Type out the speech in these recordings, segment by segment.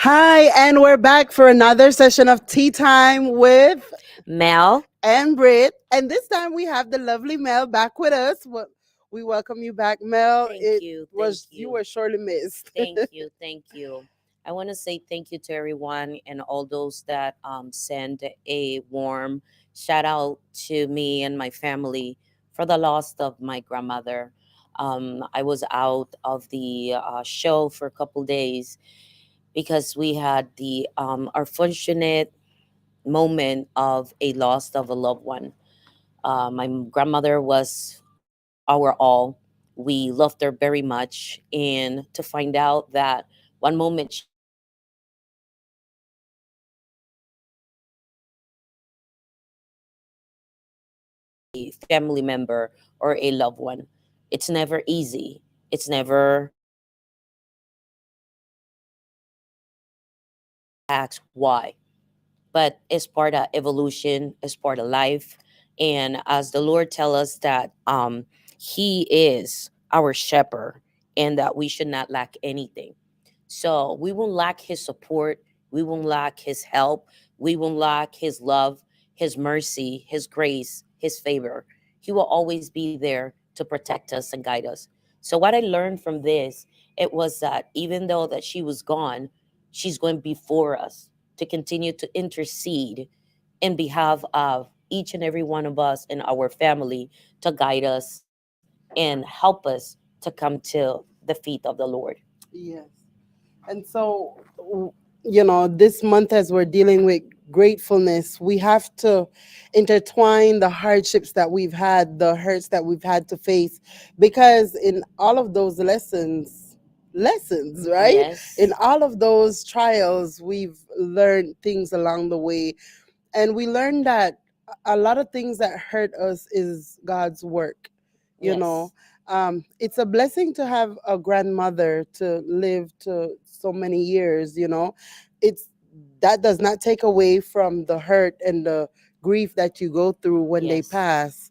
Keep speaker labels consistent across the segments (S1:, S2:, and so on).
S1: Hi, and we're back for another session of Tea Time with
S2: Mel,
S1: and Britt. And this time we have the lovely Mel back with us. We welcome you back, Mel.
S2: thank
S1: It
S2: you, thank
S1: was you
S2: you,
S1: were sorely missed.
S2: thank you, thank you. I want to say thank you to everyone and all those that send a warm shout out to me and my family for the loss of my grandmother. I was out of the show for a couple days because we had the unfortunate moment of a loss of a loved one. My grandmother was our all. We loved her very much. And to find out that one moment she was gone, the next moment she passed a family member or a loved one. It's never easy. It's never asked why, but it's part of evolution, it's part of life. And as the Lord tell us that he is our shepherd and that we should not lack anything. So we won't lack his support, we won't lack his help, we won't lack his love, his mercy, his grace, his favor. He will always be there to protect us and guide us. So what I learned from this, it was that even though that she was gone, she's going before us to continue to intercede in behalf of each and every one of us in our family to guide us and help us to come to the feet of the Lord.
S1: Yes. And so, this month as we're dealing with gratefulness, we have to intertwine the hardships that we've had, the hurts that we've had to face, because in all of those lessons, right? In
S2: Yes.
S1: all of those trials, we've learned things along the way. And we learned that a lot of things that hurt us is God's work. You know,
S2: Yes.
S1: it's a blessing to have a grandmother to live to so many years. It's that does not take away from the hurt and the grief that you go through when they
S2: Yes.
S1: pass,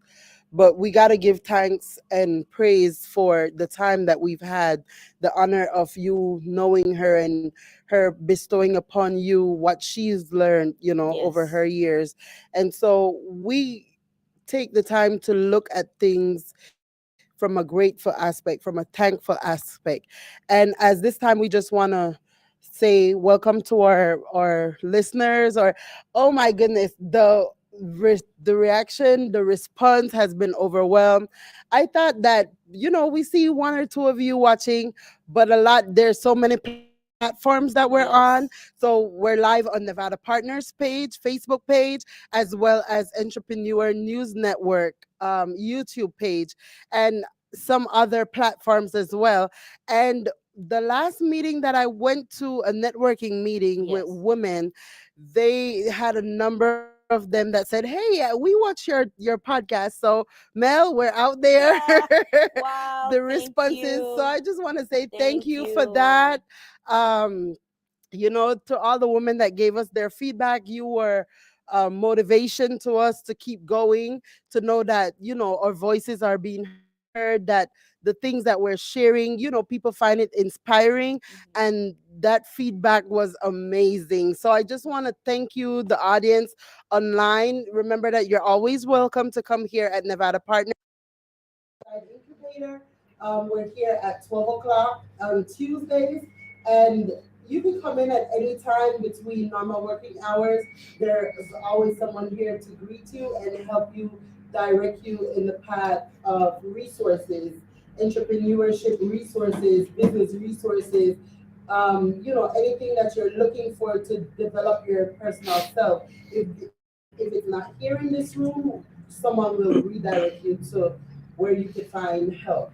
S1: but we got to give thanks and praise for the time that we've had, the honor of you knowing her and her bestowing upon you what she's learned, over
S2: Yes.
S1: her years. And so we take the time to look at things from a grateful aspect, from a thankful aspect. And as this time, we just want to say welcome to our listeners. Or, oh my goodness, the reaction, the response has been overwhelmed. I thought that, we see one or two of you watching, but there's so many platforms that we're on.
S2: Yes.
S1: So we're live on Nevada Partners page, Facebook page, as well as Entrepreneur News Network, YouTube page, and some other platforms as well. And the last meeting that I went to, a networking meeting with
S2: Yes.
S1: women, they had a number of them that said, "Hey, we watch your podcast." So, Mel, we're out there.
S2: Yeah.
S1: The
S2: Wow. Thank
S1: responses. So I
S2: you.
S1: just want to say thank
S2: Thank
S1: you for
S2: you.
S1: that. Um, to all the women that gave us their feedback, you were motivation to us to keep going, to know that, our voices are being heard, that the things that we're sharing, people find it inspiring.
S2: Mhm.
S1: And that feedback was amazing. So I just want to thank you, the audience online. Remember that you're always welcome to come here at Nevada Partners Incubator. We're here at 12 o'clock on Tuesdays, and you can come in at any time between normal working hours. There is always someone here to greet you and help you, direct you in the path of resources, entrepreneurship resources, business resources, anything that you're looking for to develop your personal self. If it's not here in this room, someone will redirect you to where you could find help.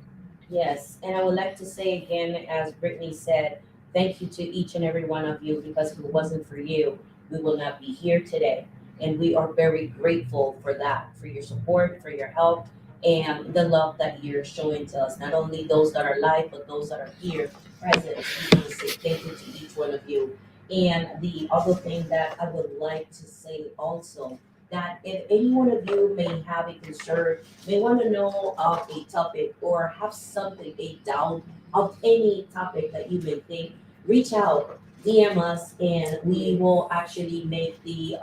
S2: Yes, and I would like to say again, as Brittany said, thank you to each and every one of you because if it wasn't for you, we will not be here today. And we are very grateful for that, for your support, for your help, and the love that you're showing to us. Not only those that are live, but those that are here present. We want to say thank you to each one of you. And the other thing that I would like to say also, that if any one of you may have a concern, may want to know of a topic or have something, a doubt of any topic that you may think, reach out. DM us, and we will actually make the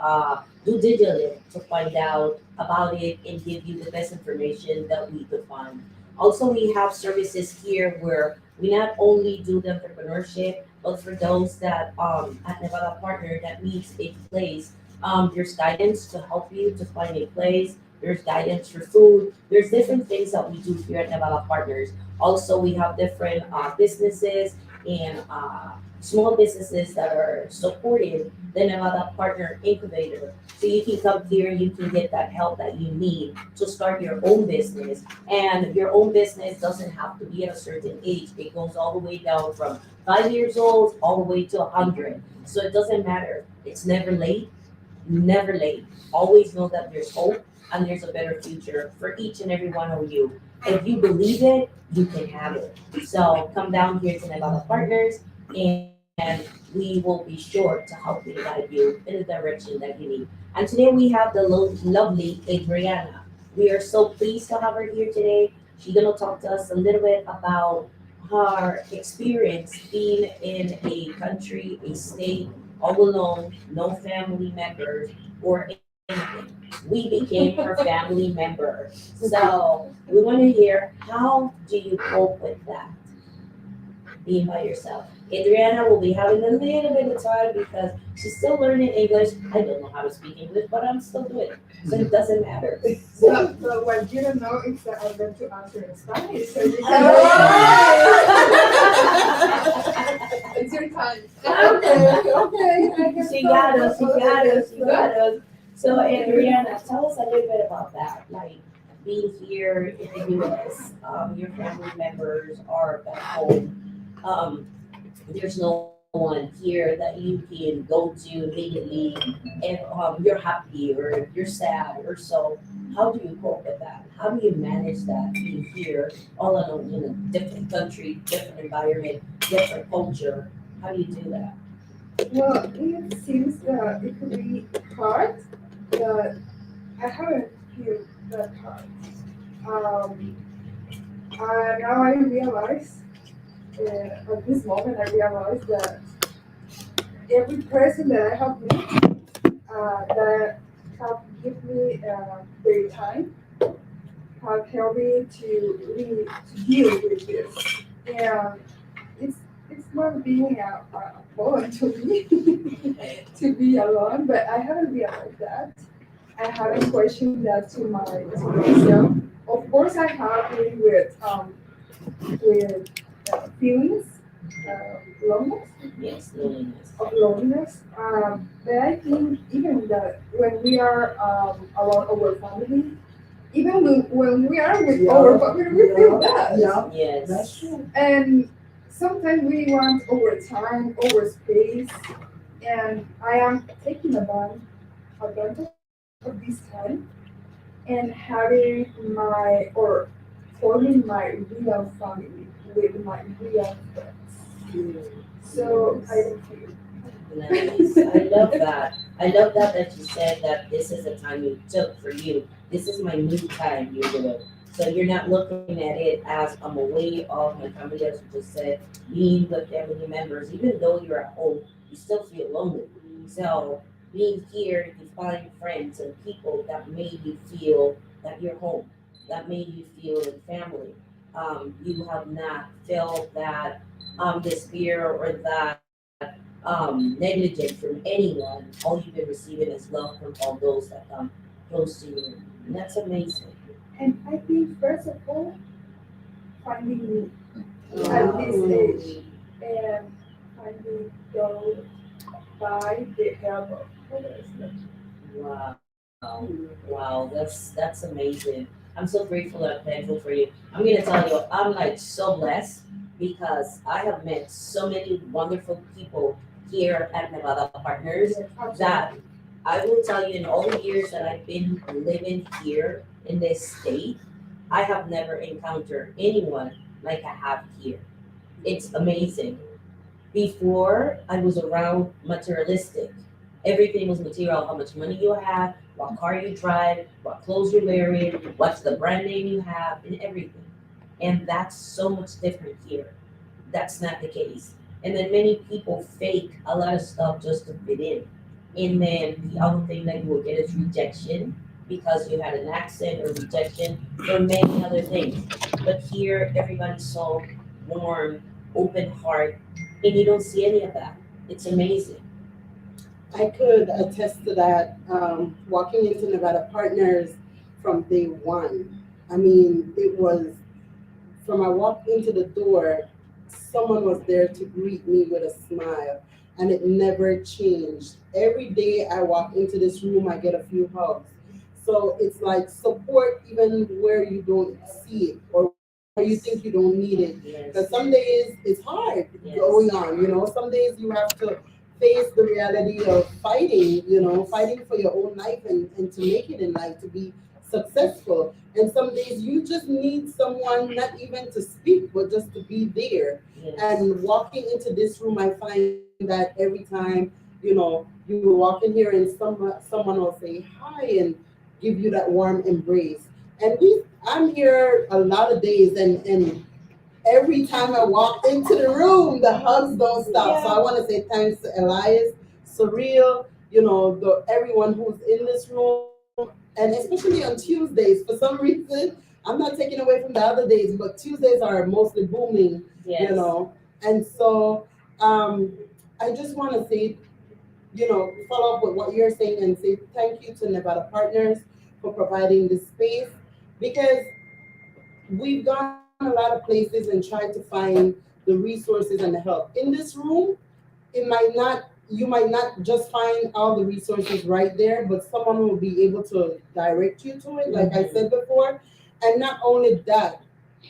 S2: due diligence to find out about it and give you the best information that we could find. Also, we have services here where we not only do the entrepreneurship, but for those that at Nevada Partner that needs a place, there's guidance to help you to find a place. There's guidance for food. There's different things that we do here at Nevada Partners. Also, we have different businesses and small businesses that are supporting the Nevada Partner Incubator. So you can come here, you can get that help that you need to start your own business. And your own business doesn't have to be at a certain age. It goes all the way down from 5 years old all the way to 100. So it doesn't matter. It's never late, never late. Always know that there's hope and there's a better future for each and every one of you. If you believe it, you can have it. So come down here to Nevada Partners, and we will be sure to help you guide you in the direction that you need. And today we have the lovely Adriana. We are so pleased to have her here today. She's gonna talk to us a little bit about her experience being in a country, a state, all alone, no family members or anything. We became her family member. So we want to hear, how do you cope with that, being by yourself? Adriana will be having a little bit of time because she's still learning English. I don't know how to speak English, but I'm still doing it. So it doesn't matter.
S3: But what you don't know is that I'm going to answer in Spanish. So you can it's your time. Okay.
S2: She got us, she got us, she got us. So Adriana, tell us a little bit about that. Like being here in the US, your family members are back home. There's no one here that you can go to immediately if you're happy or you're sad or so. How do you cope with that? How do you manage that being here all alone in a different country, different environment, different culture? How do you do that?
S3: Well, it seems that it could be hard, but I haven't feel that hard. Um, now I realize, at this moment, I realize that every person that I have met, that have give me their time, have helped me to really to deal with this. And it's it's not being a problem to me to be alone, but I haven't realized that. I haven't questioned that to myself. Of course, I have been with feelings, loneliness,
S2: Yes, loneliness.
S3: of loneliness. But I think even that when we are around our family, even when we are with our family, we feel that.
S2: Yes.
S3: And sometimes we want over time, over space, and I am taking advantage of this time and having my or forming my real family with my real friends. So I don't feel.
S2: Nice. I love that. I love that you said that this is a time you took for you. This is my new time, you know. So you're not looking at it as I'm away of my family, as you just said, being with family members. Even though you're at home, you still feel lonely. So being here, you find friends and people that made you feel that you're home, that made you feel in family. You have not felt that despair or that negligence from anyone. All you've been receiving is love from all those that come close to you. And that's amazing.
S3: And I think first of all, finding me at this age and finding those by the help of others.
S2: Wow. Wow. That's amazing. I'm so grateful and thankful for you. I'm gonna tell you, I'm like so blessed because I have met so many wonderful people here at Nevada Partners that I will tell you in all the years that I've been living here in this state, I have never encountered anyone like I have here. It's amazing. Before, I was around materialistic. Everything was material. How much money you have, what car you drive, what clothes you're wearing, what's the brand name you have, and everything. And that's so much different here. That's not the case. And then many people fake a lot of stuff just to fit in. And then the other thing that you will get is rejection because you had an accent, or rejection for many other things. But here, everybody's so warm, open heart, and you don't see any of that. It's amazing.
S1: I could attest to that. Walking into Nevada Partners from day one. I mean, it was from I walked into the door, someone was there to greet me with a smile, and it never changed. Every day I walk into this room, I get a few hugs. So it's like support even where you don't see it or where you think you don't need it. Because
S2: Yes.
S1: some days it's hard
S2: Yes.
S1: going on, some days you have to face the reality of fighting, fighting for your own life and to make it in life, to be successful. And some days you just need someone not even to speak, but just to be there.
S2: Yes.
S1: And walking into this room, I find that every time, you will walk in here and someone will say hi and give you that warm embrace. And I'm here a lot of days, and every time I walk into the room, the hugs don't stop. So I want to say thanks to Elias, Surreal, everyone who's in this room, and especially on Tuesdays. For some reason, I'm not taking away from the other days, but Tuesdays are mostly booming,
S2: Yes.
S1: And so I just want to say, follow up with what you're saying and say thank you to Nevada Partners for providing this space, because we've gone a lot of places and tried to find the resources and the help. In this room, it might not you might not just find all the resources right there, but someone will be able to direct you to it, like I said before. And not only that,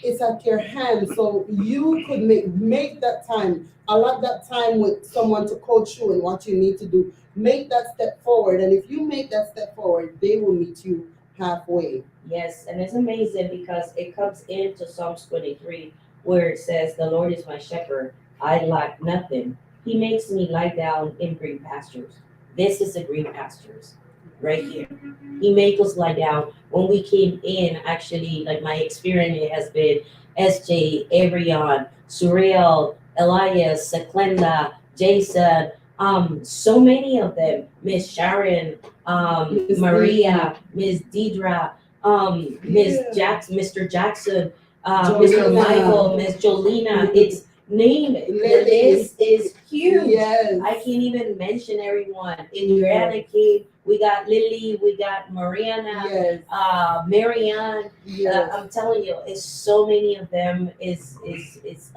S1: it's at your hand. So you could make that time, allot that time with someone to coach you in what you need to do. Make that step forward. And if you make that step forward, they will meet you halfway.
S2: Yes, and it's amazing because it comes into Psalms 23 where it says, "The Lord is my shepherd, I lack nothing. He makes me lie down in green pastures." This is the green pastures right here. He made us lie down. When we came in, actually, like my experience has been SJ, Arion, Surreal, Elias, Seklenda, Jason, so many of them, Miss Sharon,
S1: Miss
S2: Maria, Miss Deidra, Miss
S1: Yeah.
S2: Mr. Jackson, Mr.
S1: Jolena.
S2: Michael, Miss Jolina. It's name it. The
S1: Lily.
S2: list is huge.
S1: Yes.
S2: I can't even mention everyone. Adriana came. We got Lily. We got Mariana.
S1: Yes.
S2: Marianne.
S1: Yes.
S2: I'm telling you, it's so many of them. Is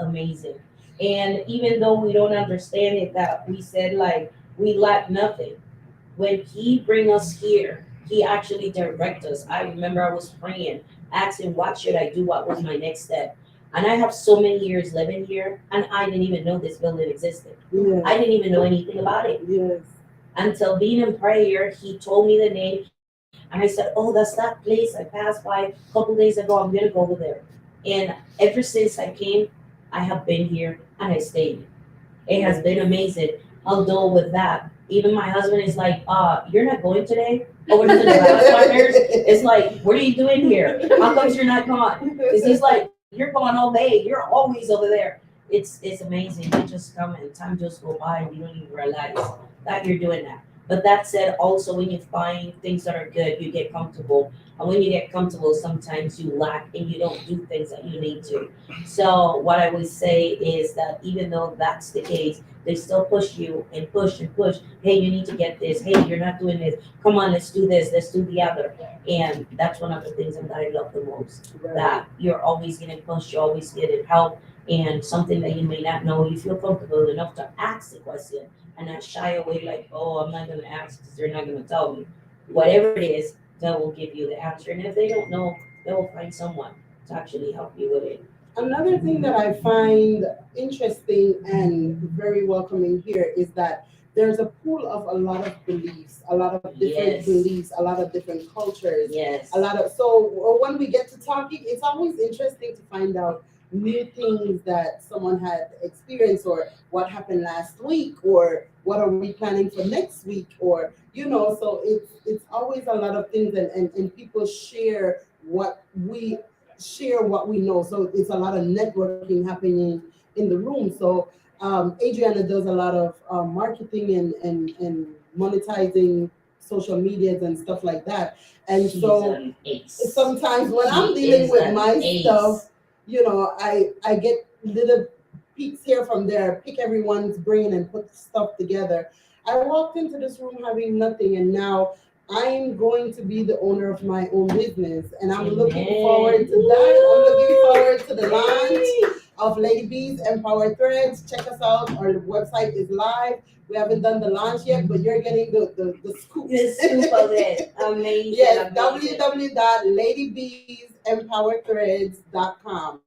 S2: amazing. And even though we don't understand it, that we said like we lack nothing, when he bring us here, he actually direct us. I remember I was praying, asking what should I do, what was my next step. And I have so many years living here, and I didn't even know this building existed.
S1: Yes.
S2: I didn't even know anything about it
S1: Yes.
S2: until being in prayer. He told me the name, and I said, "Oh, that's that place I passed by a couple days ago. I'm gonna go over there." And ever since I came, I have been here and I stayed. It has been amazing. Although with that, even my husband is like, "You're not going today over to the Nevada Partners." It's like, "What are you doing here? How come you're not gone?" Because he's like, "You're gone all day. You're always over there." It's amazing. You just come and time just go by and you don't even realize that you're doing that. But that said, also when you find things that are good, you get comfortable. And when you get comfortable, sometimes you lack and you don't do things that you need to. So what I would say is that even though that's the case, they still push you and push and push. Hey, you need to get this. Hey, you're not doing this. Come on, let's do this. Let's do the other. And that's one of the things that I love the most.
S1: Right.
S2: That you're always getting pushed, you're always getting help, and something that you may not know, you feel comfortable enough to ask the question and not shy away like, "Oh, I'm not going to ask because they're not going to tell me." Whatever it is, they will give you the answer. And if they don't know, they will find someone to actually help you with it.
S1: Another thing that I find interesting and very welcoming here is that there's a pool of a lot of beliefs, a lot of different
S2: Yes.
S1: beliefs, a lot of different cultures,
S2: Yes.
S1: a lot of so when we get to talking, it's always interesting to find out new things that someone had experienced, or what happened last week, or what are we planning for next week, or so it's always a lot of things, and people share what we know. So it's a lot of networking happening in the room. So Adriana does a lot of marketing and monetizing social medias and stuff like that. And
S2: She's
S1: so
S2: an ace.
S1: sometimes when I'm
S2: She
S1: dealing
S2: is
S1: with
S2: an
S1: my stuff,
S2: ace.
S1: I get little peeks here from there, pick everyone's brain and put stuff together. I walked into this room having nothing, and now I'm going to be the owner of my own business, and I'm looking forward
S2: Amen.
S1: to that. I'm looking
S2: Woo!
S1: forward to the launch of Lady B's Empower Threads. Check us out. Our website is live. We haven't done the launch yet, but you're getting the scoop.
S2: The soup of it. Amazing,
S1: Yes,
S2: amazing,
S1: www.ladybsempowerthreads.com.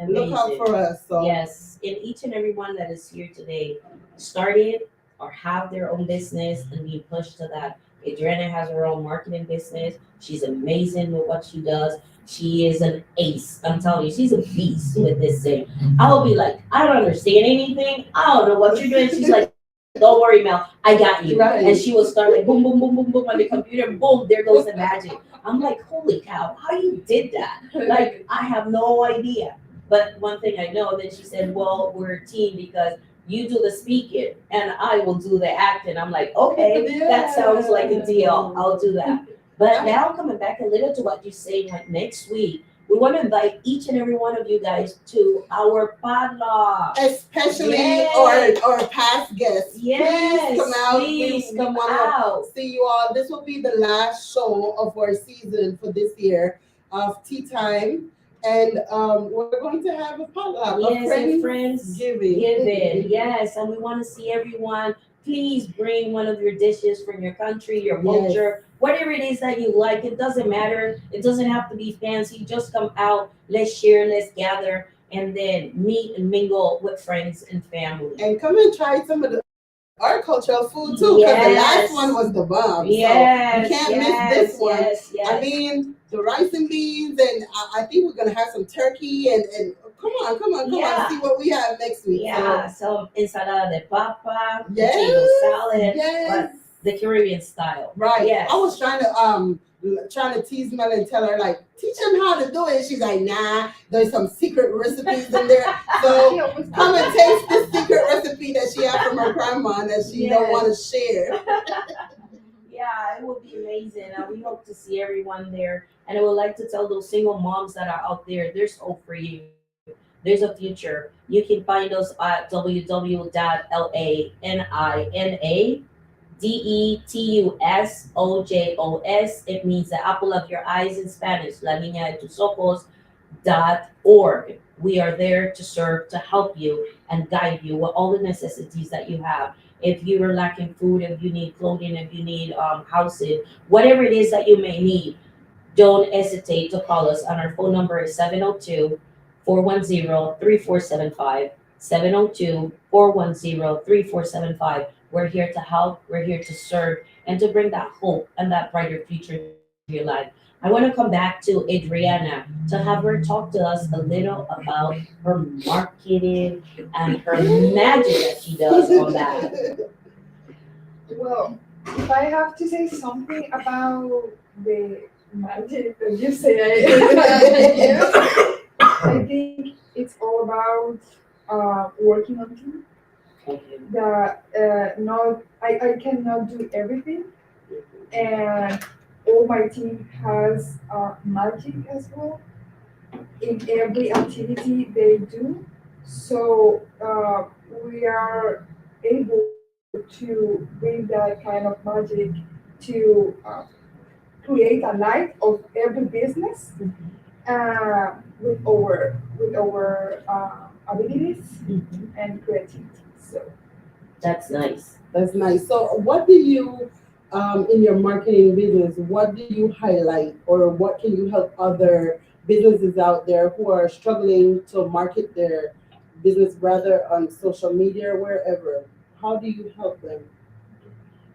S1: Look out for
S2: amazing.
S1: us. So
S2: Yes, and each and every one that is here today started or have their own business and being pushed to that. Adriana has her own marketing business. She's amazing with what she does. She is an ace. I'm telling you, she's a beast with this thing. I'll be like, I don't understand anything. I don't know what you're doing. She's like, don't worry, Mel, I got you.
S1: right.
S2: And she will start like boom, boom, boom, boom, boom on the computer. Boom, there goes the magic. I'm like, holy cow, how you did that? Like, I have no idea. But one thing I know, then she said, well, we're a team because you do the speaking and I will do the acting. I'm like, okay, that sounds like a deal. I'll do that. But now coming back a little to what you're saying, like next week, we want to invite each and every one of you guys to our potluck.
S1: Especially
S2: Yes.
S1: our past guests.
S2: Yes,
S1: Please come out.
S2: please
S1: We
S2: come
S1: want
S2: out.
S1: to see you all. This will be the last show of our season for this year of Tea Time. And we're going to have a potluck,
S2: Yes,
S1: a
S2: and friends,
S1: giving.
S2: yes, and we want to see everyone. Please bring one of your dishes from your country, your
S1: Yes.
S2: culture, whatever it is that you like. It doesn't matter. It doesn't have to be fancy. Just come out. Let's share. Let's gather, and then meet and mingle with friends and family.
S1: And come and try some of our cultural food too, because the last one was the bomb. So you
S2: Yes,
S1: can't miss this
S2: yes,
S1: one.
S2: yes,
S1: I
S2: yes.
S1: mean, the rice and beans, and I think we're gonna have some turkey and come on,
S2: Yeah.
S1: see what we have next week.
S2: Yeah, some ensalada de papa,
S1: Yes,
S2: potato salad,
S1: yes,
S2: but the Caribbean style.
S1: right.
S2: Yes.
S1: I was trying to tease Mel and tell her like teach him how to do it. She's like, nah, there's some secret recipes in there. So come and taste this secret recipe that she had from her grandma and that she don't want to share.
S2: Yeah, it will be amazing. And we hope to see everyone there. And I would like to tell those single moms that are out there, there's hope for you. There's a future. You can find us at www.laninadejos. It means the apple of your eyes in Spanish. La niña de tus ojos .org. We are there to serve, to help you and guide you with all the necessities that you have. If you are lacking food, if you need clothing, if you need housing, whatever it is that you may need, don't hesitate to call us. On our phone number is 702-410-3475. 702-410-3475. We're here to help, we're here to serve, and to bring that hope and that brighter future into your life. I want to come back to Adriana to have her talk to us a little about her marketing and her magic that she does on that.
S3: Well, if I have to say something about the magic that you say, I think it's all about working on team. That not I cannot do everything, and all my team has magic as well in every activity they do. So we are able to bring that kind of magic to create a life of every business with our abilities and creativity. So
S2: That's nice.
S1: That's nice. So, what do you, in your marketing business, what do you highlight, or what can you help other businesses out there who are struggling to market their business, rather on social media or wherever? How do you help them?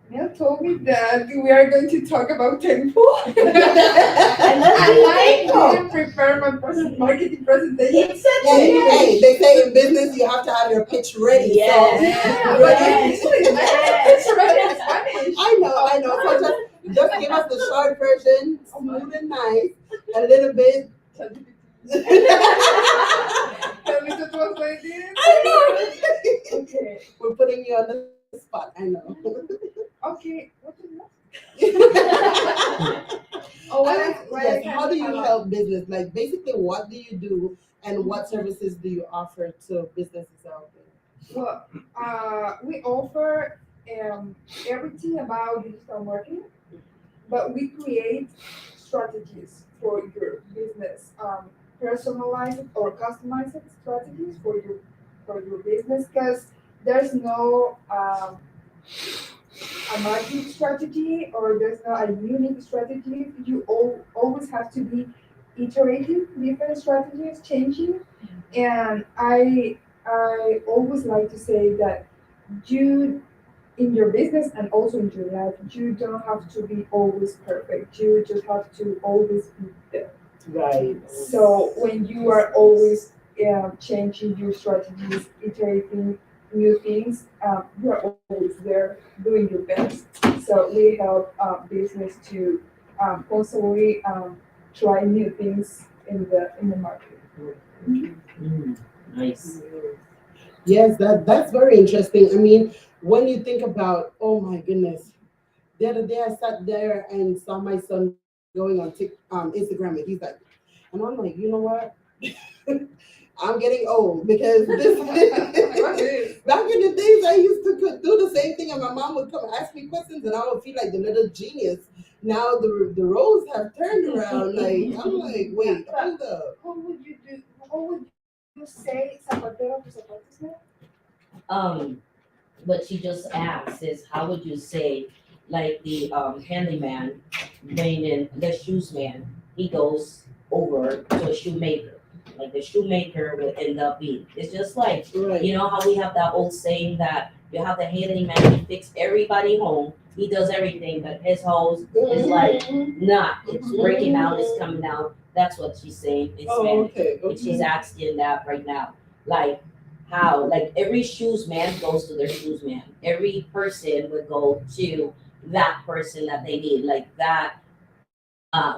S3: Mel told me that we are going to talk about tempo.
S2: And let's do
S3: I
S2: tempo.
S3: didn't prepare my marketing presentation.
S2: It's such
S1: Hey,
S2: a
S1: hey, they say in business you have to have your pitch ready.
S2: Yes.
S3: Yeah,
S1: So,
S3: but
S2: Yes.
S3: it's already in Spanish.
S1: I know. So just give us the short version, smooth and nice, a little bit.
S3: Tell me to translate this.
S1: I know.
S3: Okay.
S1: We're putting you on the spot. I know.
S3: Okay. What is that? Oh,
S1: I
S3: what I
S1: yes.
S3: can
S1: How do you
S3: highlight.
S1: help business? Like basically, what do you do, and what services do you offer to businesses out there?
S3: Well, we offer everything about digital marketing, but we create strategies for your business, personalized or customized strategies for your business, because there's no a marketing strategy or there's not a unique strategy. You always have to be iterative, different strategies changing. And I always like to say that you in your business and also in your life, you don't have to be always perfect. You just have to always be there.
S1: Right.
S3: So when you are always changing your strategies, iterating new things, you are always there doing your best. So we help business to constantly try new things in the market.
S2: Mm, nice.
S1: Yes, that's very interesting. I mean, when you think about, oh my goodness, the other day I sat there and saw my son going on Instagram, and he's like, and I'm like, you know what? I'm getting old because this back in the days I used to do the same thing, and my mom would come ask me questions, and I would feel like the little genius. Now the roles have turned around. Like I'm like, wait, hold up.
S3: How would you do? How would you say zapatero to zapatos now?
S2: Um, what she just asked is how would you say, like the handyman, meaning the shoes man, he goes over to a shoemaker. Like the shoemaker will end up being. It's just like,
S1: Right.
S2: you know how we have that old saying that you have the handyman, he fix everybody home, he does everything, but his hose is like not. It's breaking out, it's coming out. That's what she's saying in
S1: Oh,
S2: Spanish.
S1: okay.
S2: And she's
S1: Okay.
S2: asking that right now. Like how like every shoes man goes to their shoes man, every person would go to that person that they need, like that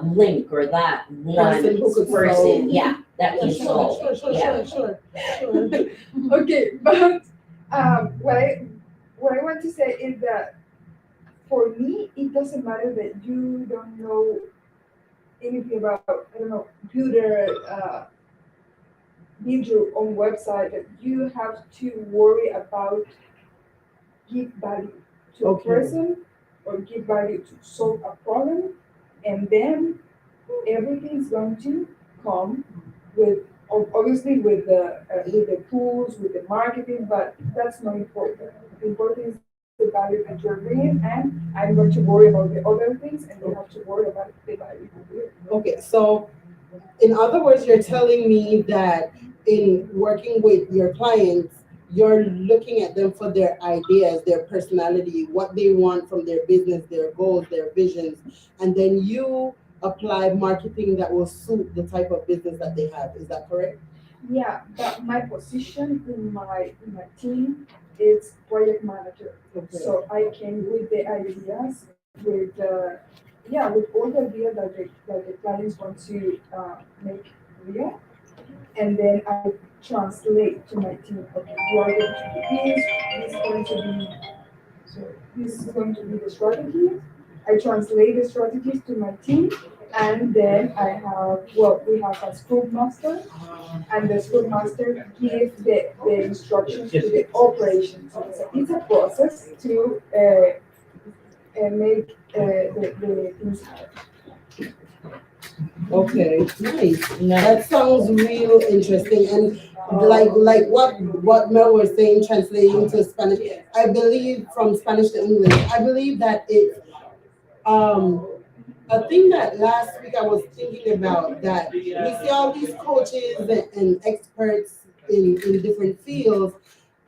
S2: link or that one
S1: Person who could
S2: person,
S1: solve.
S2: yeah, that
S1: Yeah,
S2: can
S1: sure,
S2: solve.
S1: sure, sure,
S2: Yeah.
S1: sure, sure, sure.
S3: Okay, but what I want to say is that for me, it doesn't matter that you don't know anything about, I don't know, computer, build your own website, but you have to worry about give value to a
S1: Okay.
S3: person or give value to solve a problem, and then everything's going to come with obviously with the tools, with the marketing, but that's not important. The important is the value that you're bringing, and I'm going to worry about the other things, and they have to worry about the value you bring.
S1: Okay. So in other words, you're telling me that in working with your clients, you're looking at them for their ideas, their personality, what they want from their business, their goals, their visions, and then you apply marketing that will suit the type of business that they have. Is that correct?
S3: Yeah, but my position in my team is project manager.
S1: Okay.
S3: So I came with the ideas, with yeah, with all the ideas that the clients want to make real, and then I translate to my team. Okay, you are going to do this. This is going to be so this is going to be the strategy. I translate the strategies to my team, and then I have well, we have a scrum master, and the scrum master gives the instructions to the operation. So it's a process to make the things happen.
S1: Okay, nice. That
S2: Nice.
S1: sounds real interesting. And like what Mel was saying, translating to Spanish, I believe from Spanish to English, I believe that it's um a thing that last week I was thinking about, that we see all these coaches and experts in different fields,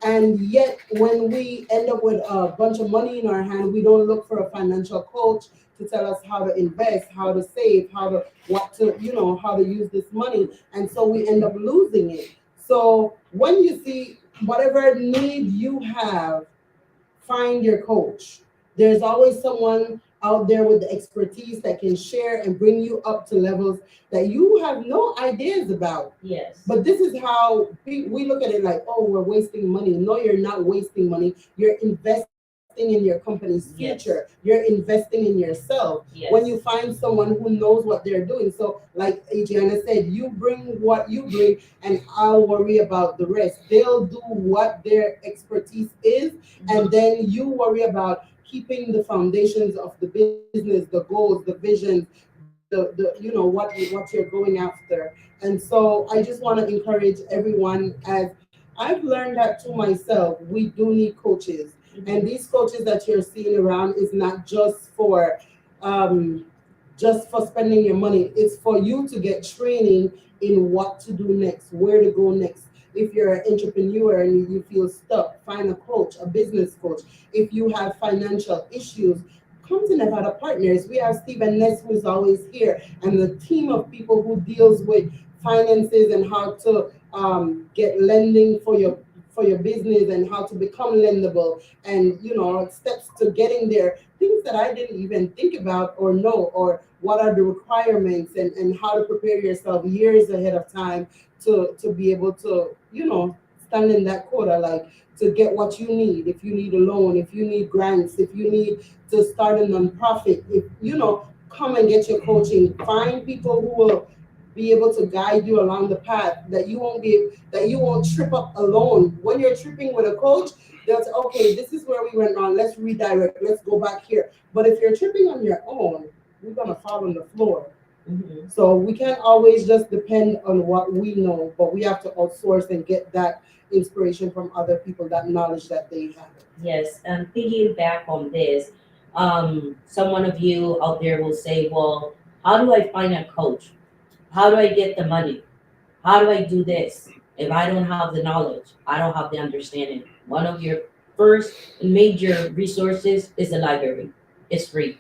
S1: and yet when we end up with a bunch of money in our hand, we don't look for a financial coach to tell us how to invest, how to save, how to what to how to use this money, and so we end up losing it. So when you see whatever need you have, find your coach. There's always someone out there with the expertise that can share and bring you up to levels that you have no ideas about.
S2: Yes.
S1: But this is how we look at it, like, oh, we're wasting money. No, you're not wasting money. You're investing in your company's future.
S2: Yes.
S1: You're investing in yourself. When you
S2: Yes.
S1: find someone who knows what they're doing. So, like Adriana said, you bring what you bring, and I'll worry about the rest. They'll do what their expertise is, and then you worry about keeping the foundations of the business, the goals, the visions, the what you're going after. And so I just want to encourage everyone, as I've learned that to myself, we do need coaches. And these coaches that you're seeing around is not um just for spending your money. It's for you to get training in what to do next, where to go next. If you're an entrepreneur and you feel stuck, find a coach, a business coach. If you have financial issues, come to Nevada Partners. We have Stephen Ness, who's always here, and the team of people who deals with finances and how to get lending for your business, and how to become lendable, and steps to getting there, things that I didn't even think about or know, or what are the requirements, and how to prepare yourself years ahead of time to be able to stand in that quota, like to get what you need. If you need a loan, if you need grants, if you need to start a nonprofit, if come and get your coaching. Find people who will be able to guide you along the path, that you won't trip up alone. When you're tripping with a coach, they'll say, okay, this is where we went wrong, let's redirect, let's go back here. But if you're tripping on your own, you're gonna fall on the floor. So we can't always just depend on what we know, but we have to outsource and get that inspiration from other people, that knowledge that they have.
S2: Yes, and piggyback on this, someone of you out there will say, well, how do I find a coach? How do I get the money? How do I do this? If I don't have the knowledge, I don't have the understanding. One of your first major resources is the library. It's free.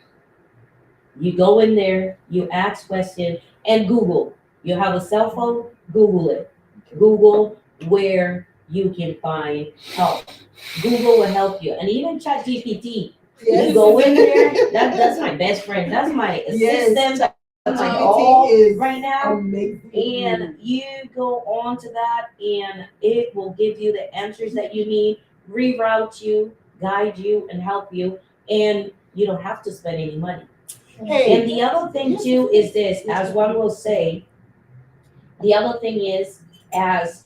S2: You go in there, you ask questions, and Google. You have a cell phone, Google it. Google where you can find help. Google will help you. And even ChatGPT. You go in there, that's my best friend. That's my assistant. That's my all right now.
S1: Amazing.
S2: And you go on to that, and it will give you the answers that you need, reroute you, guide you, and help you. And you don't have to spend any money.
S1: Hey,
S2: And the other thing too is this, as one will say, the other thing is, as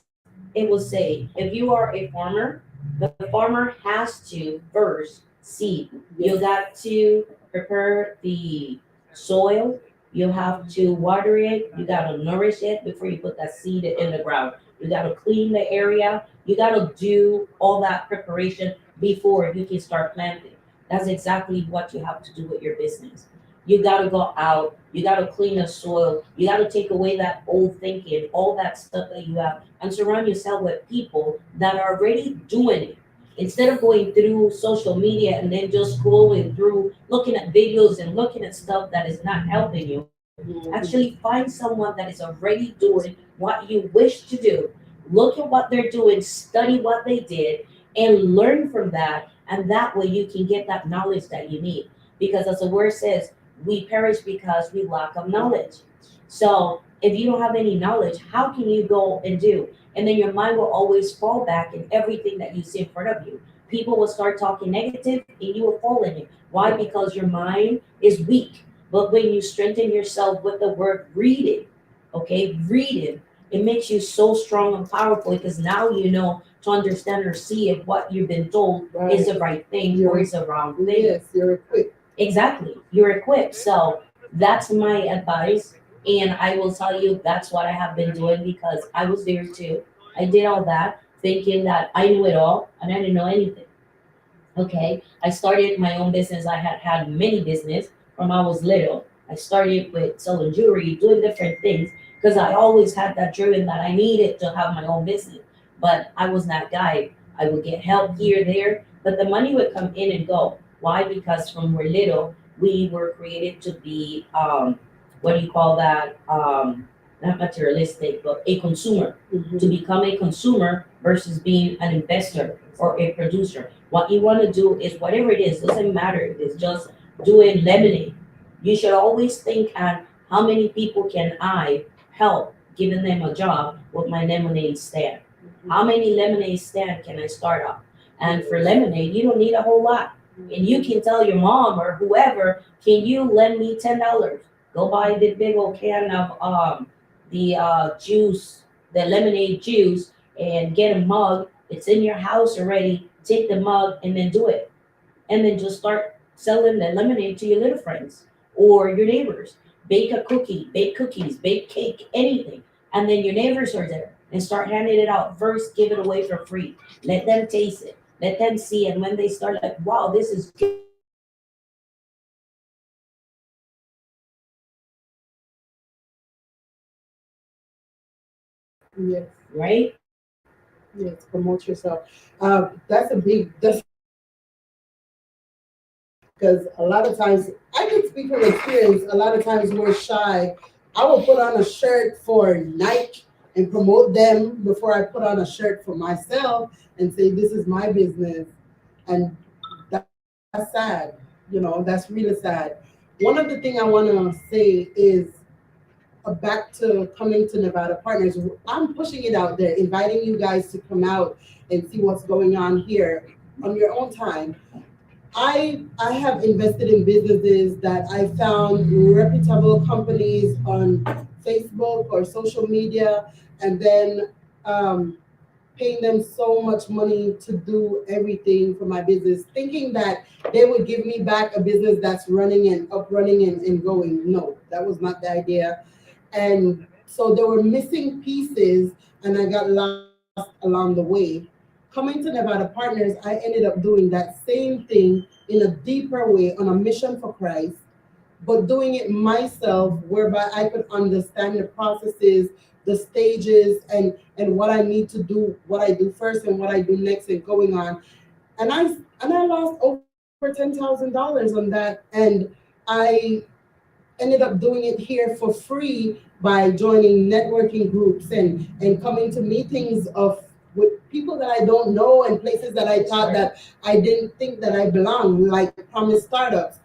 S2: it will say, if you are a farmer, the farmer has to first seed. You got to prepare the soil. You have to water it. You got to nourish it before you put that seed in the ground. You got to clean the area. You got to do all that preparation before you can start planting. That's exactly what you have to do with your business. You got to go out. You got to clean the soil. You got to take away that old thinking, all that stuff that you have, and surround yourself with people that are already doing it. Instead of going through social media and then just scrolling through, looking at videos and looking at stuff that is not helping you, actually find someone that is already doing what you wish to do. Look at what they're doing, study what they did, and learn from that. And that way you can get that knowledge that you need. Because as the word says, we perish because we lack of knowledge. So if you don't have any knowledge, how can you go and do? And then your mind will always fall back in everything that you see in front of you. People will start talking negative and you will fall in it. Why? Because your mind is weak. But when you strengthen yourself with the word reading, okay, reading, it makes you so strong and powerful because now you know to understand or see if what you've been told is the right thing or is the wrong thing.
S1: Yes, you're equipped.
S2: Exactly. You're equipped. So that's my advice. And I will tell you that's what I have been doing because I was there too. I did all that thinking that I knew it all and I didn't know anything. Okay. I started my own business. I had had many business from I was little. I started with selling jewelry, doing different things because I always had that driven that I needed to have my own business. But I was that guy. I would get help here, there, but the money would come in and go. Why? Because from we're little, we were created to be what do you call that? Not materialistic, but a consumer. To become a consumer versus being an investor or a producer. What you want to do is whatever it is, doesn't matter if it's just doing lemonade. You should always think at how many people can I help, giving them a job with my lemonade stand. How many lemonade stand can I start up? And for lemonade, you don't need a whole lot. And you can tell your mom or whoever, can you lend me $10? Go buy the big old can of the juice, the lemonade juice, and get a mug. It's in your house already. Take the mug and then do it. And then just start selling the lemonade to your little friends or your neighbors. Bake a cookie, bake cookies, bake cake, anything. And then your neighbors are there and start handing it out. First, give it away for free. Let them taste it. Let them see. And when they start like, wow, this is good, then you start promoting yourself. And then you start promoting yourself. And then you start promoting yourself. And then you start promoting yourself.
S1: Yes.
S2: Right?
S1: Yes, promote yourself. That's a big because a lot of times I can speak from experience. A lot of times we're shy. I will put on a shirt for Nike and promote them before I put on a shirt for myself and say this is my business, and that's sad. That's really sad. One of the things I want to say is back to coming to Nevada Partners. I'm pushing it out there, inviting you guys to come out and see what's going on here on your own time. I have invested in businesses that I found reputable companies on Facebook or social media, and then um, paying them so much money to do everything for my business, thinking that they would give me back a business that's running and up running and going. No, that was not the idea. And so there were missing pieces, and I got lost along the way. Coming to Nevada Partners, I ended up doing that same thing in a deeper way on a mission for Christ, but doing it myself, whereby I could understand the processes, the stages, and what I need to do, what I do first and what I do next, and going on. And I lost over $10,000 on that, and I ended up doing it here for free by joining networking groups and coming to meetings of with people that I don't know and places that I
S2: That's
S1: thought
S2: right.
S1: that I didn't think that I belonged, like Promise Startups.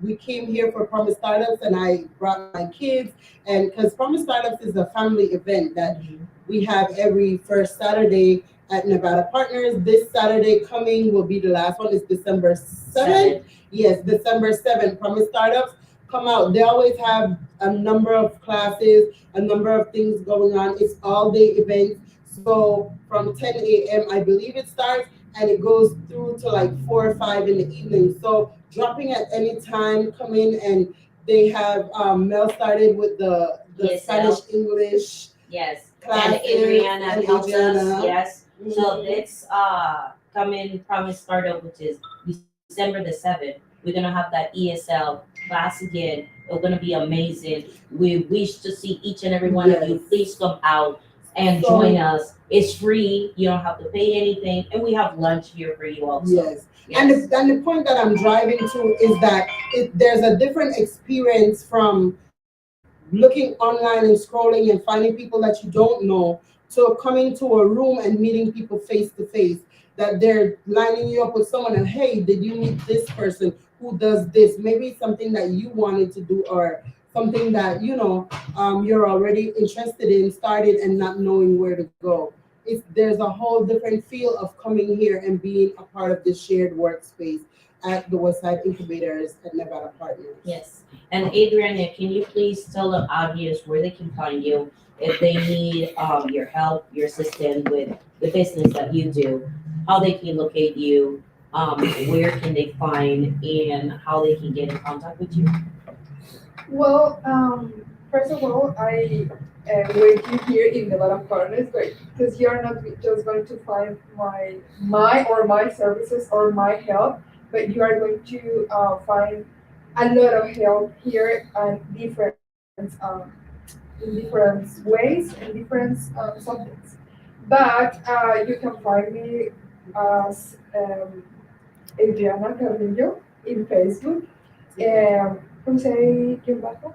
S1: We came here for Promise Startups, and I brought my kids, and because Promise Startups is a family event that
S2: Mhm.
S1: we have every first Saturday at Nevada Partners. This Saturday coming will be the last one. It's December 7th.
S2: Seven.
S1: Yes, December 7th. Promise Startups, come out. They always have a number of classes, a number of things going on. It's all day events. So from 10 a.m., I believe it starts, and it goes through to like 4 or 5 in the evening. So dropping at any time, come in, and they have Mel started with the Spanish
S2: ESL.
S1: English
S2: Yes. And
S1: classes,
S2: Adriana
S1: and
S2: helps us.
S1: Adriana.
S2: Yes. So
S1: Mhm.
S2: let's come promise startup, which is December the 7th. We're gonna have that ESL class again. It's gonna be amazing. We wish to see each and every one of you.
S1: Yes.
S2: Please come out and join
S1: So
S2: us. It's free. You don't have to pay anything, and we have lunch here for you also.
S1: yes,
S2: Yes.
S1: and the point that I'm driving to is that there's a different experience from looking online and scrolling and finding people that you don't know to coming to a room and meeting people face to face. That they're lining you up with someone and hey, did you meet this person who does this? Maybe it's something that you wanted to do or something that you're already interested in, started and not knowing where to go. There's a whole different feel of coming here and being a part of this shared workspace at the Westside Incubators at Nevada Partners.
S2: Yes. And Adriana, can you please tell the audience where they can find you if they need your help, your assistance with the business that you do, how they can locate you, where can they find, and how they can get in contact with you?
S3: Well, first of all, I wait you here in Develop Partners, because you're not just going to find my services or my help, but you are going to find a lot of help here and in different ways and different subjects. But you can find me as Adriana Carrillo in Facebook. Jose bajo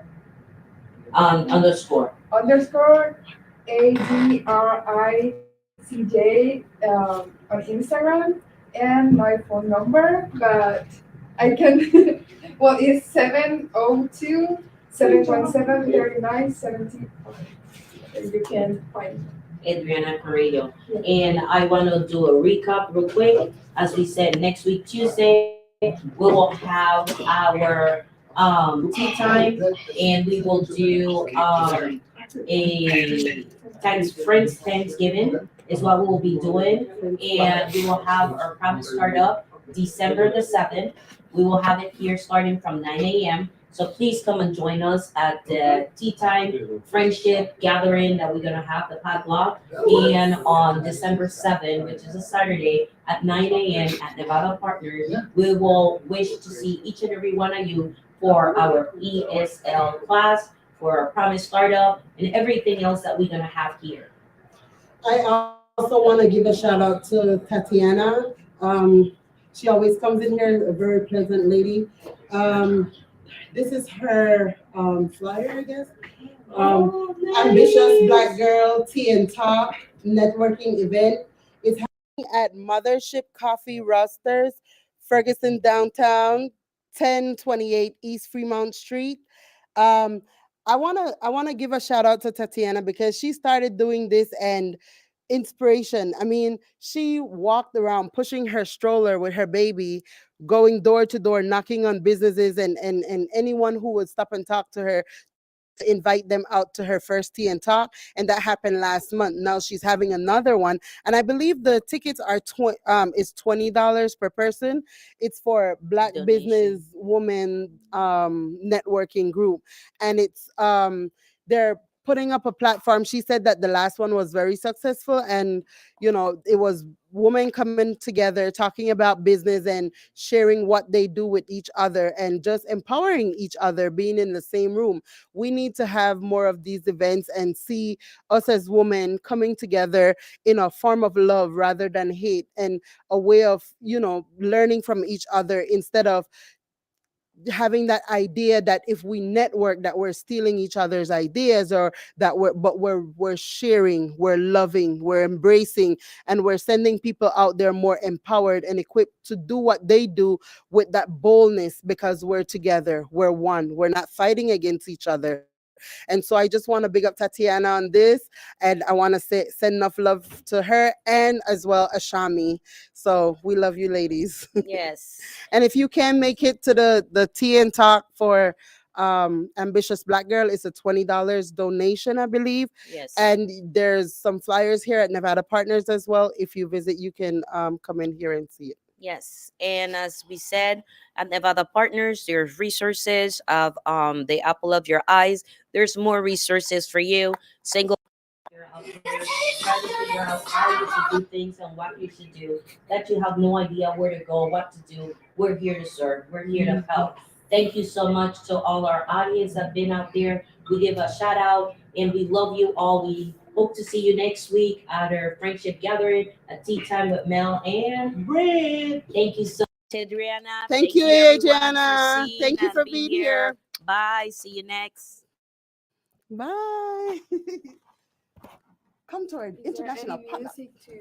S2: Underscore.
S3: underscore ADRICJ on Instagram and my phone number. But I can. Well, it's 702-717-3975. And you can find me.
S2: Adriana Carrillo. And I want to do a recap real quick. As we said, next week, Tuesday, we will have our tea time and we will do a Friends Thanksgiving is what we will be doing. And we will have our promise start up December the 7th. We will have it here starting from 9 a.m. So please come and join us at the tea time friendship gathering that we're gonna have the padlock. And on December 7th, which is a Saturday at 9 a.m. at Nevada Partners, we will wish to see each and every one of you for our ESL class, for our promise startup, and everything else that we're gonna have here.
S1: I also want to give a shout out to Tatiana. She always comes in here, a very pleasant lady. Um, this is her flyer, I guess. Ambitious Black Girl Tea and Talk networking event. It's at Mothership Coffee Roasters, Ferguson downtown, 1028 East Fremont Street. Um, I wanna give a shout out to Tatiana because she started doing this and inspiration. I mean, she walked around pushing her stroller with her baby, going door to door, knocking on businesses and anyone who would stop and talk to her just to invite them out to her first tea and talk. And that happened last month. Now she's having another one. And I believe the tickets are is $20 per person. It's for Black
S2: Donation.
S1: Business Woman networking group. And it's they're putting up a platform. She said that the last one was very successful, and it was women coming together talking about business and sharing what they do with each other and just empowering each other, being in the same room. We need to have more of these events and see us as women coming together in a form of love rather than hate, and a way of learning from each other instead of having that idea that if we network that we're stealing each other's ideas, or that we're sharing, we're loving, we're embracing, and we're sending people out there more empowered and equipped to do what they do with that boldness, because we're together, we're one, we're not fighting against each other. And so I just want to big up Tatiana on this, and I want to send enough love to her and as well Ashami. So we love you ladies.
S2: Yes.
S1: And if you can make it to the tea and talk for Ambitious Black Girl, it's a $20 donation, I believe.
S2: Yes.
S1: And there's some flyers here at Nevada Partners as well. If you visit, you can come in here and see it.
S2: Yes, and as we said, at Nevada Partners, there's resources of the apple of your eyes. There's more resources for you. Single out there, trying to figure out how you should do things and what you should do. That you have no idea where to go, what to do. We're here to serve. We're here to help. Thank you so much to all our audience that have been out there. We give a shout out and we love you all. We hope to see you next week at our friendship gathering at tea time with Mel and Britt. Thank you so much, Adriana.
S1: Thank
S2: Thank
S1: you,
S2: you everyone for
S1: Adriana.
S2: seeing
S1: Thank you
S2: and
S1: for
S2: being
S1: being
S2: here.
S1: here.
S2: Bye. See you next.
S1: Bye. Come to our
S3: Is there any
S1: international potluck.
S3: music to